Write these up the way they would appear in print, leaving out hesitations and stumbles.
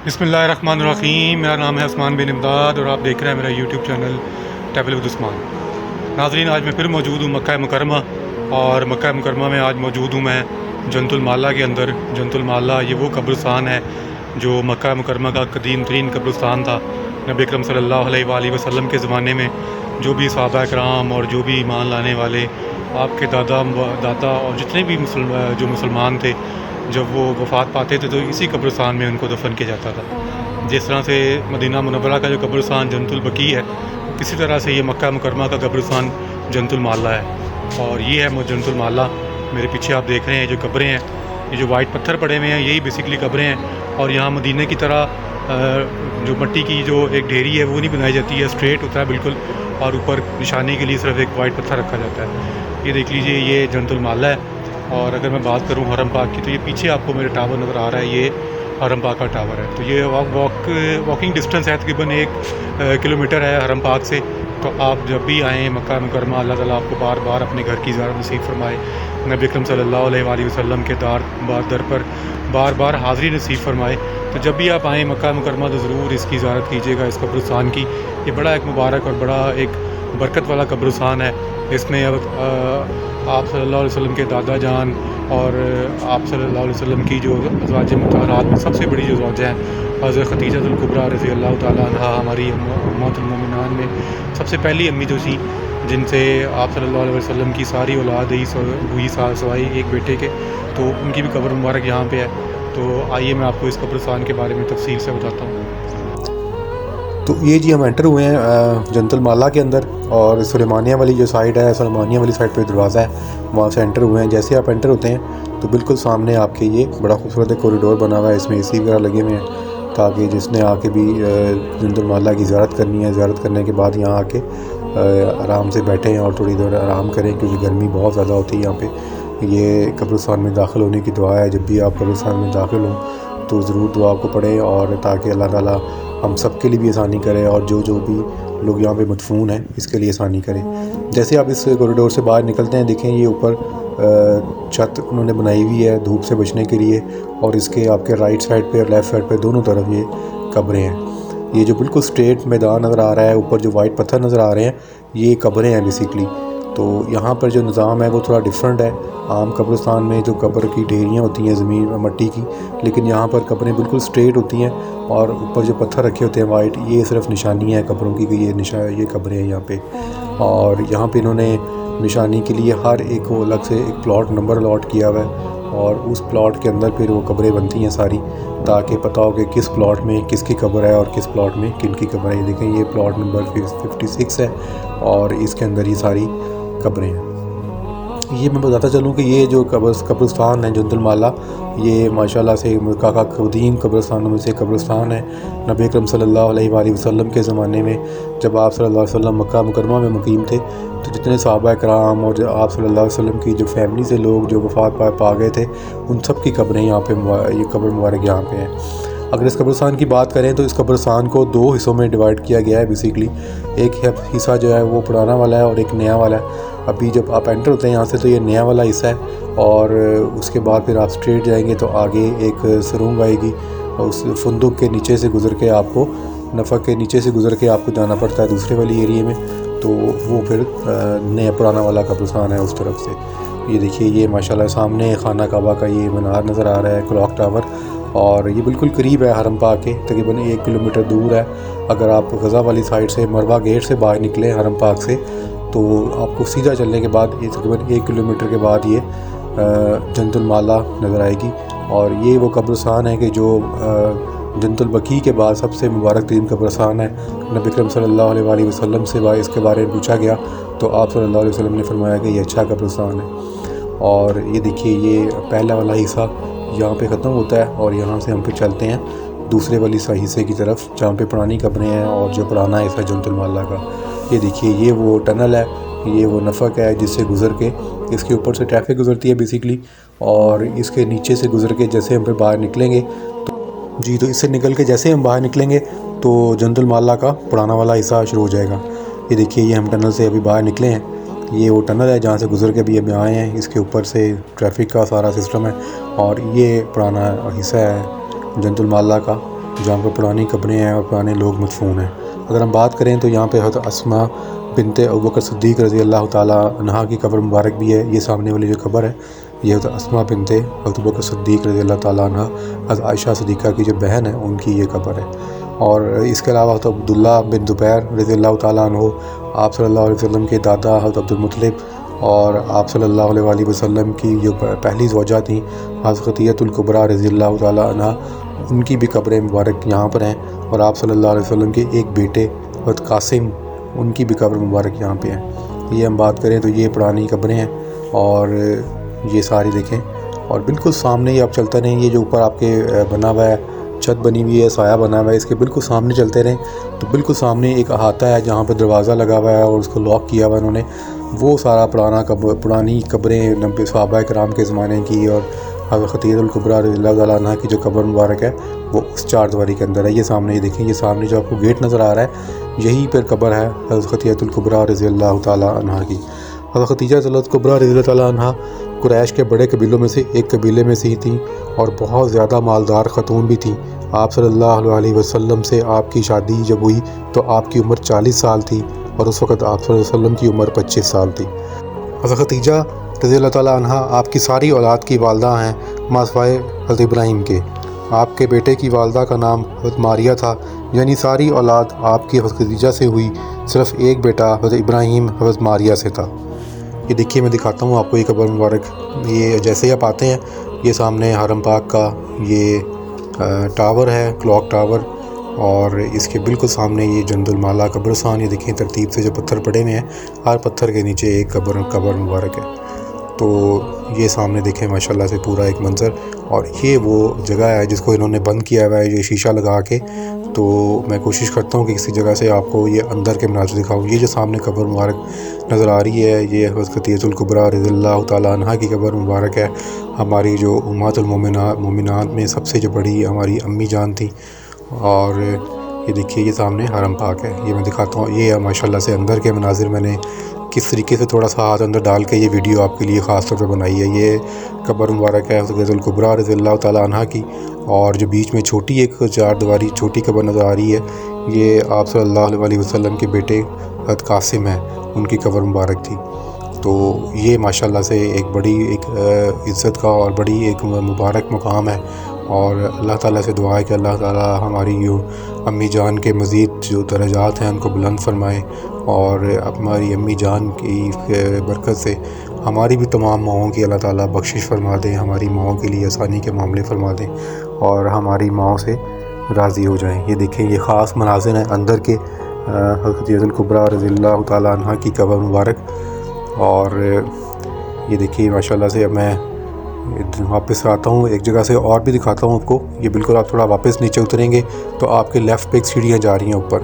بسم اللہ الرحمن الرحیم۔ میرا نام ہے عثمان بن امداد اور آپ دیکھ رہے ہیں میرا یوٹیوب چینل ٹریول ود عثمان۔ ناظرین، آج میں پھر موجود ہوں مکہ مکرمہ، اور مکہ مکرمہ میں آج موجود ہوں میں جنت المالا کے اندر۔ جنت المالا یہ وہ قبرستان ہے جو مکہ مکرمہ کا قدیم ترین قبرستان تھا۔ نبی اکرم صلی اللہ علیہ وآلہ وسلم کے زمانے میں جو بھی صحابہ کرام اور جو بھی ایمان لانے والے، آپ کے دادا اور جتنے بھی مسلمان تھے، جب وہ وفات پاتے تھے تو اسی قبرستان میں ان کو دفن کیا جاتا تھا۔ جس طرح سے مدینہ منورہ کا جو قبرستان جنت البقیع ہے، اسی طرح سے یہ مکہ مکرمہ کا قبرستان جنت المالا ہے، اور یہ ہے جنت المالا۔ میرے پیچھے آپ دیکھ رہے ہیں جو قبریں ہیں، یہ جو وائٹ پتھر پڑے ہوئے ہیں یہی بیسکلی قبریں ہیں، اور یہاں مدینہ کی طرح جو مٹی کی جو ایک ڈھیری ہے وہ نہیں بنائی جاتی ہے، اسٹریٹ ہوتا ہے بالکل، اور اوپر نشانی کے لیے صرف ایک وائٹ پتھر رکھا جاتا ہے۔ یہ دیکھ لیجئے، یہ جنت المالا ہے۔ اور اگر میں بات کروں حرم پاک کی، تو یہ پیچھے آپ کو میرے ٹاور نظر آ رہا ہے، یہ حرم پاک کا ٹاور ہے۔ تو یہ واکنگ ڈسٹنس ہے، تقریباً 1 کلومیٹر ہے حرم پاک سے۔ تو آپ جب بھی آئیں مکہ مکرمہ، اللہ تعالیٰ آپ کو بار بار اپنے گھر کی زیارت نصیب فرمائے، نبی اکرم صلی اللہ علیہ وآلہ وسلم کے در پر بار بار حاضری نصیب فرمائے۔ تو جب بھی آپ آئیں مکہ مکرمہ تو ضرور اس کی زیارت کیجیے گا، اس قبرستان کی۔ یہ بڑا ایک مبارک اور بڑا ایک برکت والا قبرستان ہے۔ اس میں آپ صلی اللہ علیہ وسلم کے دادا جان اور آپ صلی اللہ علیہ وسلم کی جو ازواج مطہرات میں سب سے بڑی جو زوجہ ہیں، حضرت خدیجہ الکبریٰ رضی اللہ تعالیٰ عنہا، ہماری امہات المومنان میں سب سے پہلی امی جو تھیں، جن سے آپ صلی اللہ علیہ وسلم کی ساری اولاد ہوئی سوائے ایک بیٹے کے، تو ان کی بھی قبر مبارک یہاں پہ ہے۔ تو آئیے میں آپ کو اس قبرستان کے بارے میں تفصیل سے بتاتا ہوں۔ تو یہ جی ہم انٹر ہوئے ہیں جنت المالا کے اندر، اور سلیمانیہ والی جو سائڈ ہے، سلیمانیہ والی سائڈ پہ دروازہ ہے، وہاں سے انٹر ہوئے ہیں۔ جیسے آپ انٹر ہوتے ہیں تو بالکل سامنے آپ کے یہ بڑا خوبصورت کوریڈور بنا ہوا ہے، اس میں اے سی وغیرہ لگے ہوئے ہیں، تاکہ جس نے آ کے بھی جنت المالا کی زیارت کرنی ہے، زیارت کرنے کے بعد یہاں آ کے آرام سے بیٹھیں اور تھوڑی دیر آرام کریں، کیونکہ گرمی بہت زیادہ ہوتی ہے یہاں پہ۔ یہ قبرستان میں داخل ہونے کی دعا ہے، جب بھی آپ قبرستان میں داخل ہوں تو ضرور دعا کو پڑھیں، اور تاکہ اللہ تعالیٰ ہم سب کے لیے بھی آسانی کرے، اور جو بھی لوگ یہاں پہ مدفون ہیں اس کے لیے آسانی کرے۔ جیسے آپ اس کوریڈور سے باہر نکلتے ہیں، دیکھیں یہ اوپر چھت انہوں نے بنائی ہوئی ہے دھوپ سے بچنے کے لیے، اور اس کے آپ کے رائٹ سائڈ پہ اور لیفٹ سائڈ پہ دونوں طرف یہ قبریں ہیں۔ یہ جو بالکل سٹریٹ میدان نظر آ رہا ہے، اوپر جو وائٹ پتھر نظر آ رہے ہیں، یہ قبریں ہیں بیسیکلی۔ تو یہاں پر جو نظام ہے وہ تھوڑا ڈیفرنٹ ہے۔ عام قبرستان میں جو قبر کی ڈھیریاں ہوتی ہیں زمین مٹی کی، لیکن یہاں پر قبریں بالکل سٹریٹ ہوتی ہیں، اور اوپر جو پتھر رکھے ہوتے ہیں وائٹ، یہ صرف نشانی ہے قبروں کی کہ یہ قبریں ہیں یہاں پہ۔ اور یہاں پہ انہوں نے نشانی کے لیے ہر ایک کو الگ سے ایک پلاٹ نمبر الاٹ کیا ہوا ہے، اور اس پلاٹ کے اندر پھر وہ قبریں بنتی ہیں ساری، تاکہ پتہ ہو کہ کس پلاٹ میں کس کی قبر ہے اور کس پلاٹ میں کن کی قبر ہے۔ یہ دیکھیں، یہ پلاٹ نمبر 56 ہے، اور اس کے اندر یہ ساری قبریں ہیں۔ یہ میں بتاتا چلوں کہ یہ جو قبرستان ہے جنت المالا، یہ ماشاءاللہ سے مکہ کا قدیم قبرستانوں میں سے قبرستان ہے۔ نبی اکرم صلی اللہ علیہ وآلہ وسلم کے زمانے میں جب آپ صلی اللہ علیہ وسلم مکہ مکرمہ میں مقیم تھے، تو جتنے صحابہ کرام اور آپ صلی اللہ علیہ وسلم کی جو فیملی سے لوگ جو وفات پا گئے تھے، ان سب کی قبریں یہاں پہ، یہ قبر مبارک یہاں پہ ہیں۔ اگر اس قبرستان کی بات کریں تو اس قبرستان کو 2 حصوں میں ڈیوائڈ کیا گیا ہے بیسیکلی۔ ایک حصہ جو ہے وہ پرانا والا ہے اور ایک نیا والا ہے۔ ابھی جب آپ انٹر ہوتے ہیں یہاں سے تو یہ نیا والا حصہ ہے، اور اس کے بعد پھر آپ سٹریٹ جائیں گے تو آگے ایک سرنگ آئے گی، اور اس فندق کے نیچے سے گزر کے آپ کو، نفق کے نیچے سے گزر کے آپ کو جانا پڑتا ہے دوسرے والی ایریے میں، تو وہ پھر نیا پرانا والا قبرستان ہے اس طرف سے۔ یہ دیکھیے، یہ ماشاءاللہ سامنے خانہ کعبہ کا یہ مینار نظر آ رہا ہے، کلاک ٹاور، اور یہ بالکل قریب ہے حرم پاک کے، تقریباً 1 کلومیٹر دور ہے۔ اگر آپ غزہ والی سائڈ سے مروہ گیٹ سے باہر نکلیں حرم پاک سے، تو آپ کو سیدھا چلنے کے بعد یہ تقریباً 1 کلومیٹر کے بعد یہ جنت المالا نظر آئے گی۔ اور یہ وہ قبرستان ہے کہ جو جنت البقیع کے بعد سب سے مبارک ترین قبرستان ہے۔ نبی اکرم صلی اللہ علیہ وآلہ وسلم سے اس کے بارے میں پوچھا گیا تو آپ صلی اللہ علیہ وسلم نے فرمایا کہ یہ اچھا قبرستان ہے۔ اور یہ دیکھیے، یہ پہلا والا حصہ یہاں پہ ختم ہوتا ہے، اور یہاں سے ہم پھر چلتے ہیں دوسرے والی حصے کی طرف، جہاں پہ پرانی قبریں ہیں اور جو پرانا حصہ جنت المالا کا۔ یہ دیکھیے، یہ وہ ٹنل ہے، یہ وہ نفق ہے جس سے گزر کے اس کے اوپر سے ٹریفک گزرتی ہے بیسیکلی، اور اس کے نیچے سے گزر کے جیسے ہم پھر باہر نکلیں گے تو اس سے نکل کے جیسے ہم باہر نکلیں گے تو جنت المالا کا پرانا والا حصہ شروع ہو جائے گا۔ یہ دیکھیے، یہ ہم ٹنل سے ابھی باہر نکلے ہیں، یہ وہ ٹنل ہے جہاں سے گزر کے ابھی ہم آئے ہیں، اس کے اوپر سے ٹریفک کا سارا سسٹم ہے، اور یہ پرانا حصہ ہے جنت المالا کا۔ جہاں پر پرانی قبریں ہیں اور پرانے لوگ مدفون ہیں۔ اگر ہم بات کریں تو یہاں پہ حضرت اسماء بنت ابوبکر صدیق رضی اللہ تعالیٰ عنہا کی قبر مبارک بھی ہے۔ یہ سامنے والی جو قبر ہے یہ حضرت اسماء بنت ابوبکر صدیق رضی اللہ تعالیٰ عنہا حضرت عائشہ صدیقہ کی جو بہن ہے ان کی یہ قبر ہے۔ اور اس کے علاوہ حضرت عبداللہ بن زبیر رضی اللہ تعالیٰ عنہ، آپ صلی اللہ علیہ وسلم کے دادا حضرت عبدالمطلب، اور آپ صلی اللہ علیہ وآلہ وسلم کی جو پہلی زوجہ تھیں حضرت خدیجہ الکبریٰ رضی اللہ تعالیٰ عنہا، ان کی بھی قبریں مبارک یہاں پر ہیں۔ اور آپ صلی اللہ علیہ وسلم کے ایک بیٹے حضرت قاسم، ان کی بھی قبر مبارک یہاں پہ ہیں۔ یہ ہم بات کریں تو یہ پرانی قبریں ہیں اور یہ ساری دیکھیں، اور بالکل سامنے ہی آپ چلتے رہیں، یہ جو اوپر آپ کے بنا ہوا ہے، چھت بنی ہوئی ہے، سایہ بنا ہوا ہے، اس کے بالکل سامنے چلتے رہیں تو بالکل سامنے ایک احاطہ ہے جہاں پہ دروازہ لگا ہوا ہے اور اس کو لاک کیا ہوا ہے انہوں نے۔ وہ سارا پرانی قبریں نبی صحابہ کرام کے زمانے کی اور حضرت خدیجہ الکبریٰ رضی اللہ تعالیٰ عنہا کی جو قبر مبارک ہے وہ اس چار دیواری کے اندر ہے۔ یہ سامنے یہ دیکھیں، یہ سامنے جو آپ کو گیٹ نظر آ رہا ہے یہی پر قبر ہے حضرت خدیجہ الکبریٰ رضی اللہ تعالیٰ عنہا کی۔ حضرت خدیجہ الکبریٰ رضی اللہ تعالیٰ عنہا قریش کے بڑے قبیلوں میں سے ایک قبیلے میں سے ہی تھیں اور بہت زیادہ مالدار خاتون بھی تھیں۔ آپ صلی اللہ علیہ وسلم سے آپ کی شادی جب ہوئی تو آپ کی عمر 40 سال تھی اور اس وقت آپ صلی اللہ علیہ وسلم کی عمر 25 سال تھی۔ حضرت خدیجہ رضی اللہ تعالیٰ عنہا آپ کی ساری اولاد کی والدہ ہیں ماں سوائے حضرت ابراہیم کے۔ آپ کے بیٹے کی والدہ کا نام حضرت ماریہ تھا، یعنی ساری اولاد آپ کی حضرت خدیجہ سے ہوئی، صرف ایک بیٹا حضرت ابراہیم حضرت ماریہ سے تھا۔ یہ دیکھیے میں دکھاتا ہوں آپ کو یہ قبر مبارک۔ یہ جیسے ہی آپ آتے ہیں یہ سامنے حرم پاک کا یہ ٹاور ہے، کلاک ٹاور، اور اس کے بالکل سامنے یہ جنت المالا قبرستان۔ یہ دیکھیں ترتیب سے جو پتھر پڑے ہوئے ہیں، ہر پتھر کے نیچے ایک قبر مبارک ہے۔ تو یہ سامنے دیکھیں ماشاءاللہ سے پورا ایک منظر، اور یہ وہ جگہ ہے جس کو انہوں نے بند کیا ہوا ہے یہ شیشہ لگا کے۔ تو میں کوشش کرتا ہوں کہ کسی جگہ سے آپ کو یہ اندر کے مناظر دکھاؤں۔ یہ جو سامنے قبر مبارک نظر آ رہی ہے یہ حضرت خدیجہ الکبریٰ رضی اللہ تعالیٰ عنہا کی قبر مبارک ہے۔ ہماری جو امہات المومنات میں سب سے جو بڑی ہماری امی جان تھیں، اور یہ دیکھیے یہ سامنے حرم پاک ہے۔ یہ میں دکھاتا ہوں، یہ ماشاءاللہ سے اندر کے مناظر میں نے کس طریقے سے تھوڑا سا ہاتھ اندر ڈال کے یہ ویڈیو آپ کے لیے خاص طور پہ بنائی ہے۔ یہ قبر مبارک ہے حضرت خدیجہ الکبریٰ رضی اللہ تعالیٰ عنہا کی، اور جو بیچ میں چھوٹی ایک چار دیواری چھوٹی قبر نظر آ رہی ہے یہ آپ صلی اللہ علیہ وسلم کے بیٹے حضرت قاسم ہیں، ان کی قبر مبارک تھی۔ تو یہ ماشاءاللہ سے ایک بڑی ایک عزت کا اور بڑی ایک مبارک مقام ہے، اور اللہ تعالیٰ سے دعا ہے کہ اللہ تعالیٰ ہماری امی جان کے مزید جو درجات ہیں ان کو بلند فرمائے، اور ہماری امی جان کی برکت سے ہماری بھی تمام ماؤں کی اللہ تعالیٰ بخشش فرما دیں، ہماری ماؤں کے لیے آسانی کے معاملے فرما دیں اور ہماری ماؤں سے راضی ہو جائیں۔ یہ دیکھیں یہ خاص مناظر ہیں اندر کے حضرت خدیجہ الکبریٰ رضی اللہ تعالیٰ عنہا کی قبر مبارک۔ اور یہ دیکھیے ماشاءاللہ سے اب میں واپس آتا ہوں ایک جگہ سے اور بھی دکھاتا ہوں آپ کو۔ یہ بالکل آپ تھوڑا واپس نیچے اتریں گے تو آپ کے لیفٹ پہ ایک سیڑھیاں جا رہی ہیں اوپر،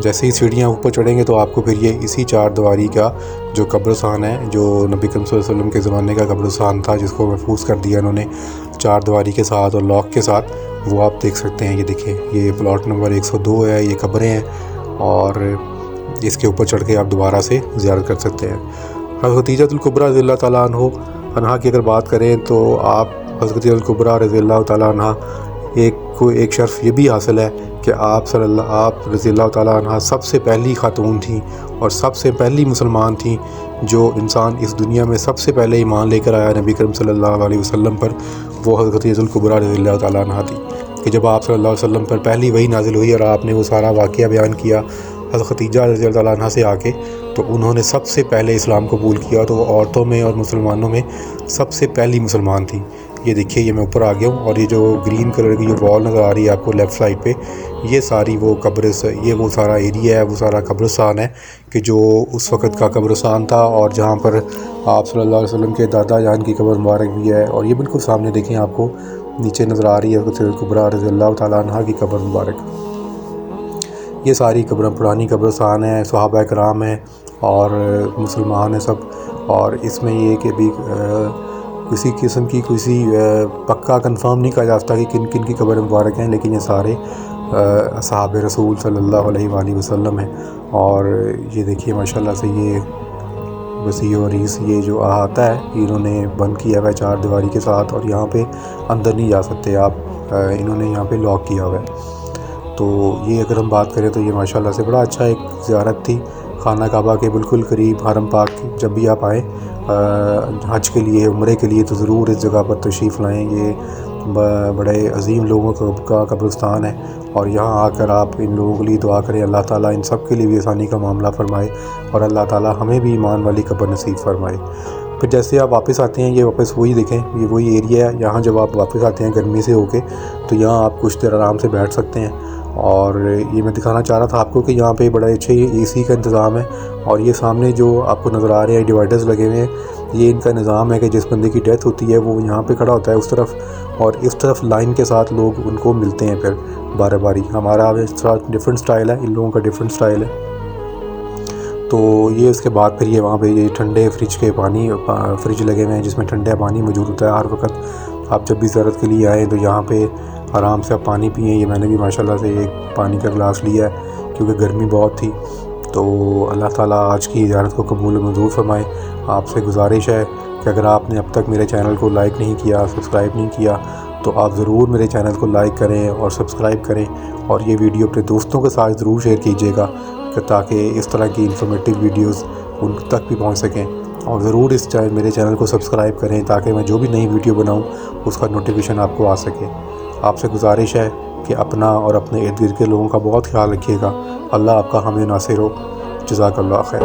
جیسے ہی سیڑھیاں اوپر چڑھیں گے تو آپ کو پھر یہ اسی چار دیواری کا جو قبرستان ہے جو نبی کریم صلی اللہ علیہ وسلم کے زمانے کا قبرستان تھا جس کو محفوظ کر دیا انہوں نے چار دیواری کے ساتھ اور لاک کے ساتھ، وہ آپ دیکھ سکتے ہیں۔ یہ دیکھیں یہ پلاٹ نمبر 102 ہے، یہ قبریں ہیں اور اس کے اوپر چڑھ کے آپ دوبارہ سے زیارت کر سکتے ہیں۔ حضرت خدیجہ الکبریٰ رضی اللہ تعالیٰ عنہا کی اگر بات کریں تو آپ حضرت خدیجہ الکبریٰ رضی اللہ تعالیٰ عنہا کو ایک شرف یہ بھی حاصل ہے کہ آپ رضی اللہ تعالیٰ عنہ سب سے پہلی خاتون تھیں اور سب سے پہلی مسلمان تھیں جو انسان اس دنیا میں سب سے پہلے ایمان لے کر آیا نبی کریم صلی اللہ علیہ وسلم پر، وہ حضرت خدیجہ الکبریٰ رضی اللہ تعالیٰ عنہ تھی۔ کہ جب آپ صلی اللہ علیہ وسلم پر پہلی وحی نازل ہوئی اور آپ نے وہ سارا واقعہ بیان کیا حضرت خدیجہ رضی اللہ تعالیٰ عنہ سے آ کے، تو انہوں نے سب سے پہلے اسلام قبول کیا، تو وہ عورتوں میں اور مسلمانوں میں سب سے پہلی مسلمان تھی۔ یہ دیکھیے یہ میں اوپر آ گیا ہوں اور یہ جو گرین کلر کی جو وال نظر آ رہی ہے آپ کو لیفٹ سائڈ پہ، یہ ساری وہ یہ وہ سارا ایریا ہے، وہ سارا قبرستان ہے کہ جو اس وقت کا قبرستان تھا، اور جہاں پر آپ صلی اللہ علیہ وسلم کے دادا جان کی قبر مبارک بھی ہے۔ اور یہ بالکل سامنے دیکھیں آپ کو نیچے نظر آ رہی ہے حضرت الکبریٰ رضی اللہ تعالیٰ عنہ کی قبر مبارک۔ یہ ساری قبریں پرانی قبرستان ہیں، صحابہ کرام ہیں اور مسلمان ہیں سب، اور اس میں یہ کہ بھی کسی قسم کی کسی پکا کنفرم نہیں کہا جا سکتا کہ کن کن کی قبر مبارک ہیں، لیکن یہ سارے اصحاب رسول صلی اللہ علیہ وآلہ وسلم ہیں۔ اور یہ دیکھیے ماشاءاللہ سے یہ وسیع و عریض یہ جو احاطہ ہے انہوں نے بند کیا ہوا ہے چار دیواری کے ساتھ، اور یہاں پہ اندر نہیں جا سکتے آپ، انہوں نے یہاں پہ لاک کیا ہوا ہے۔ تو یہ اگر ہم بات کریں تو یہ ماشاءاللہ سے بڑا اچھا ایک زیارت تھی خانہ کعبہ کے بالکل قریب، حرم پاک کی۔ جب بھی آپ آئیں حج کے لیے، عمرے کے لیے، تو ضرور اس جگہ پر تشریف لائیں۔ یہ بڑے عظیم لوگوں کا قبرستان ہے، اور یہاں آ کر آپ ان لوگوں کے لیے دعا کریں، اللہ تعالیٰ ان سب کے لیے بھی آسانی کا معاملہ فرمائے، اور اللہ تعالیٰ ہمیں بھی ایمان والی قبر نصیب فرمائے۔ پھر جیسے آپ واپس آتے ہیں، یہ واپس وہی دیکھیں، یہ وہی ایریا ہے۔ یہاں جب آپ واپس آتے ہیں گرمی سے ہو کے، تو یہاں آپ کچھ دیر آرام سے بیٹھ سکتے ہیں، اور یہ میں دکھانا چاہ رہا تھا آپ کو کہ یہاں پہ بڑے اچھے اے سی کا انتظام ہے، اور یہ سامنے جو آپ کو نظر آ رہے ہیں ڈیوائڈرز لگے ہوئے ہیں، یہ ان کا نظام ہے کہ جس بندے کی ڈیتھ ہوتی ہے وہ یہاں پہ کھڑا ہوتا ہے اس طرف، اور اس طرف لائن کے ساتھ لوگ ان کو ملتے ہیں پھر باری باری۔ ہمارا ڈفرینٹ سٹائل ہے، ان لوگوں کا ڈفرینٹ سٹائل ہے۔ تو یہ اس کے بعد پھر یہ وہاں پہ یہ ٹھنڈے فریج لگے ہوئے ہیں جس میں ٹھنڈا پانی موجود ہوتا ہے ہر وقت۔ آپ جب بھی زیارت کے لیے آئیں تو یہاں پہ آرام سے آپ پانی پئیں۔ یہ میں نے بھی ماشاءاللہ سے ایک پانی کا گلاس لیا ہے کیونکہ گرمی بہت تھی۔ تو اللہ تعالیٰ آج کی زیارت کو قبول و منظور فرمائے۔ آپ سے گزارش ہے کہ اگر آپ نے اب تک میرے چینل کو لائک نہیں کیا، سبسکرائب نہیں کیا، تو آپ ضرور میرے چینل کو لائک کریں اور سبسکرائب کریں، اور یہ ویڈیو اپنے دوستوں کے ساتھ ضرور شیئر کیجیے گا تاکہ اس طرح کی انفارمیٹیو ویڈیوز ان تک بھی پہنچ سکیں۔ اور ضرور میرے چینل کو سبسکرائب کریں تاکہ میں جو بھی نئی ویڈیو بناؤں اس کا نوٹیفیکیشن آپ کو آ سکے۔ آپ سے گزارش ہے کہ اپنا اور اپنے ارد گرد کے لوگوں کا بہت خیال رکھیے گا۔ اللہ آپ کا حامی ناصر ہو۔ جزاک اللہ خیر۔